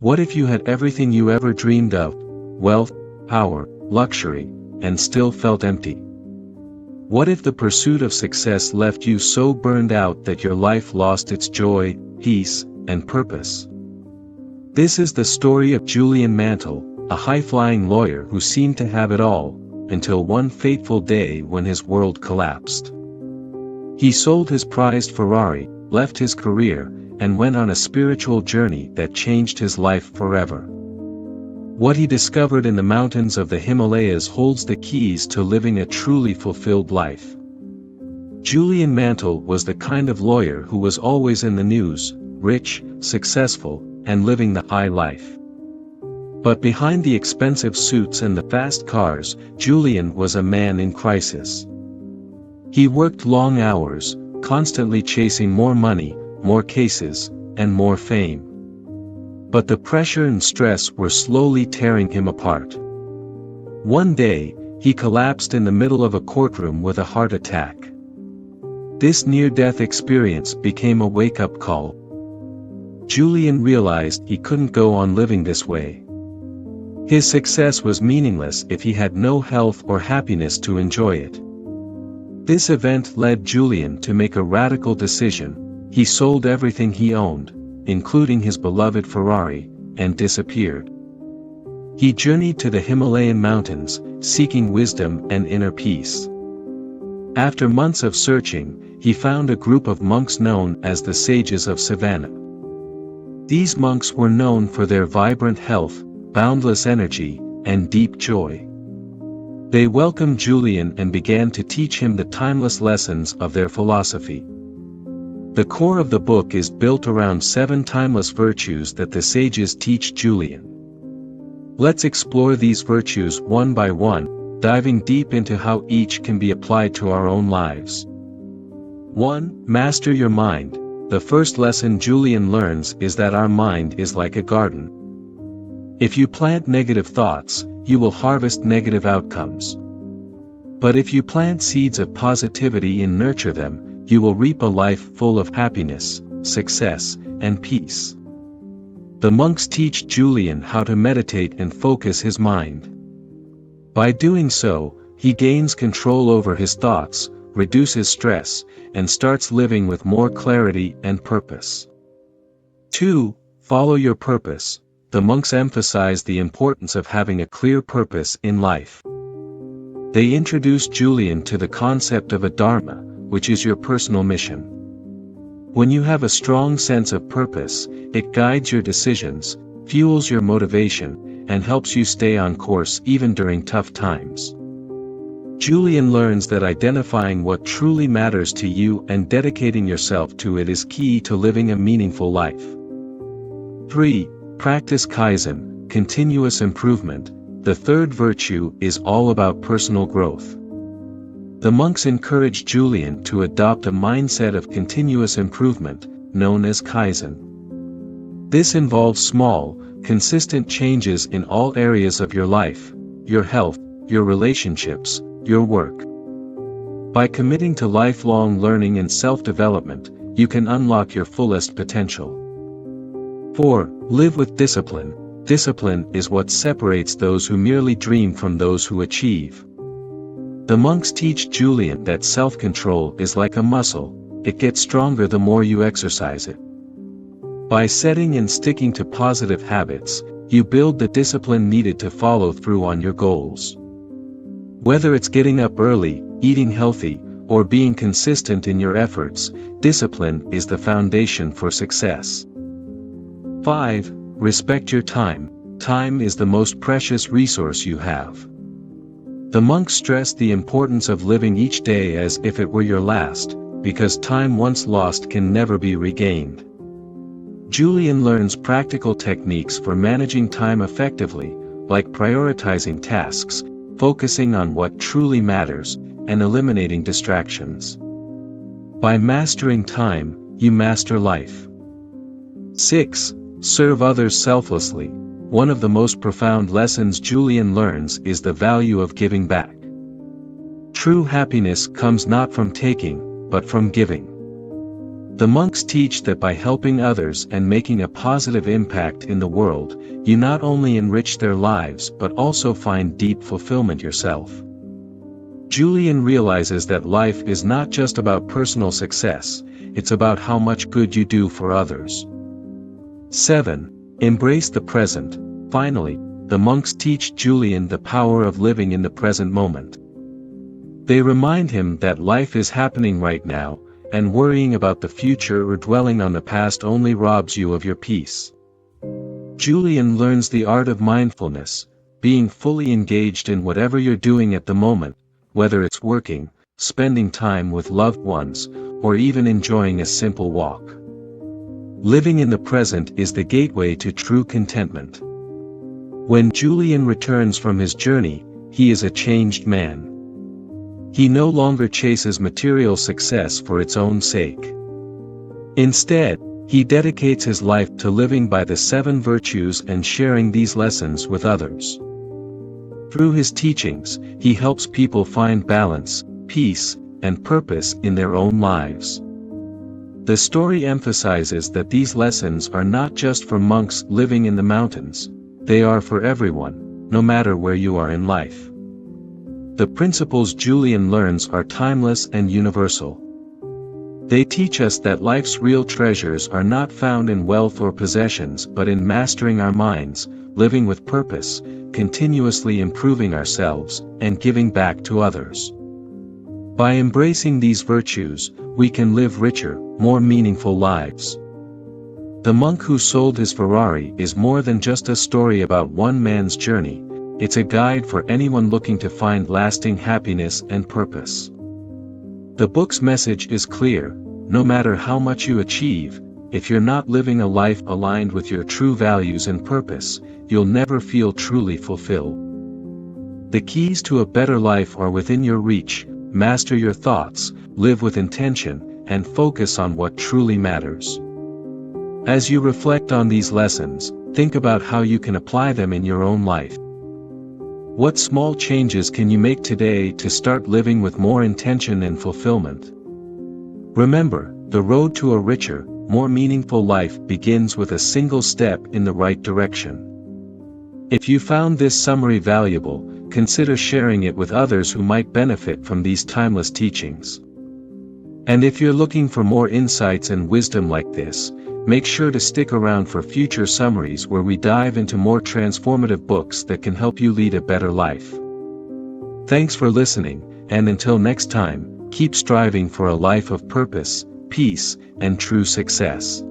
What if you had everything you ever dreamed of, wealth, power, luxury, and still felt empty? What if the pursuit of success left you so burned out that your life lost its joy, peace, and purpose? This is the story of Julian Mantle, a high-flying lawyer who seemed to have it all, until one fateful day when his world collapsed. He sold his prized Ferrari, left his career, and went on a spiritual journey that changed his life forever. What he discovered in the mountains of the Himalayas holds the keys to living a truly fulfilled life. Julian Mantle was the kind of lawyer who was always in the news, rich, successful, and living the high life. But behind the expensive suits and the fast cars, Julian was a man in crisis. He worked long hours, constantly chasing more money, more cases, and more fame. But the pressure and stress were slowly tearing him apart. One day, he collapsed in the middle of a courtroom with a heart attack. This near-death experience became a wake-up call. Julian realized he couldn't go on living this way. His success was meaningless if he had no health or happiness to enjoy it. This event led Julian to make a radical decision. He sold everything he owned, including his beloved Ferrari, and disappeared. He journeyed to the Himalayan mountains, seeking wisdom and inner peace. After months of searching, he found a group of monks known as the Sages of Savannah. These monks were known for their vibrant health, boundless energy, and deep joy. They welcomed Julian and began to teach him the timeless lessons of their philosophy. The core of the book is built around 7 timeless virtues that the sages teach Julian. Let's explore these virtues one by one, diving deep into how each can be applied to our own lives. 1. Master your mind. The first lesson Julian learns is that our mind is like a garden. If you plant negative thoughts, you will harvest negative outcomes. But if you plant seeds of positivity and nurture them, you will reap a life full of happiness, success, and peace. The monks teach Julian how to meditate and focus his mind. By doing so, he gains control over his thoughts, reduces stress, and starts living with more clarity and purpose. 2. Follow your purpose. The monks emphasize the importance of having a clear purpose in life. They introduce Julian to the concept of a dharma, which is your personal mission. When you have a strong sense of purpose, it guides your decisions, fuels your motivation, and helps you stay on course even during tough times. Julian learns that identifying what truly matters to you and dedicating yourself to it is key to living a meaningful life. 3. Practice Kaizen, continuous improvement. The third virtue is all about personal growth. The monks encourage Julian to adopt a mindset of continuous improvement, known as Kaizen. This involves small, consistent changes in all areas of your life, your health, your relationships, your work. By committing to lifelong learning and self-development, you can unlock your fullest potential. 4. Live with discipline. Discipline is what separates those who merely dream from those who achieve. The monks teach Julian that self-control is like a muscle, it gets stronger the more you exercise it. By setting and sticking to positive habits, you build the discipline needed to follow through on your goals. Whether it's getting up early, eating healthy, or being consistent in your efforts, discipline is the foundation for success. 5. Respect your time. Time is the most precious resource you have. The monks stress the importance of living each day as if it were your last, because time once lost can never be regained. Julian learns practical techniques for managing time effectively, like prioritizing tasks, focusing on what truly matters, and eliminating distractions. By mastering time, you master life. 6. Serve others selflessly. One of the most profound lessons Julian learns is the value of giving back. True happiness comes not from taking, but from giving. The monks teach that by helping others and making a positive impact in the world, you not only enrich their lives but also find deep fulfillment yourself. Julian realizes that life is not just about personal success, it's about how much good you do for others. 7. Embrace the present. Finally, the monks teach Julian the power of living in the present moment. They remind him that life is happening right now, and worrying about the future or dwelling on the past only robs you of your peace. Julian learns the art of mindfulness, being fully engaged in whatever you're doing at the moment, whether it's working, spending time with loved ones, or even enjoying a simple walk. Living in the present is the gateway to true contentment. When Julian returns from his journey, he is a changed man. He no longer chases material success for its own sake. Instead, he dedicates his life to living by the 7 virtues and sharing these lessons with others. Through his teachings, he helps people find balance, peace, and purpose in their own lives. The story emphasizes that these lessons are not just for monks living in the mountains, they are for everyone, no matter where you are in life. The principles Julian learns are timeless and universal. They teach us that life's real treasures are not found in wealth or possessions but in mastering our minds, living with purpose, continuously improving ourselves, and giving back to others. By embracing these virtues, we can live richer, more meaningful lives. The monk who sold his Ferrari is more than just a story about one man's journey. It's a guide for anyone looking to find lasting happiness and purpose. The book's message is clear: no matter how much you achieve, if you're not living a life aligned with your true values and purpose, you'll never feel truly fulfilled. The keys to a better life are within your reach: master your thoughts, live with intention, and focus on what truly matters. As you reflect on these lessons, think about how you can apply them in your own life. What small changes can you make today to start living with more intention and fulfillment? Remember, the road to a richer, more meaningful life begins with a single step in the right direction. If you found this summary valuable, consider sharing it with others who might benefit from these timeless teachings. And if you're looking for more insights and wisdom like this, make sure to stick around for future summaries where we dive into more transformative books that can help you lead a better life. Thanks for listening, and until next time, keep striving for a life of purpose, peace, and true success.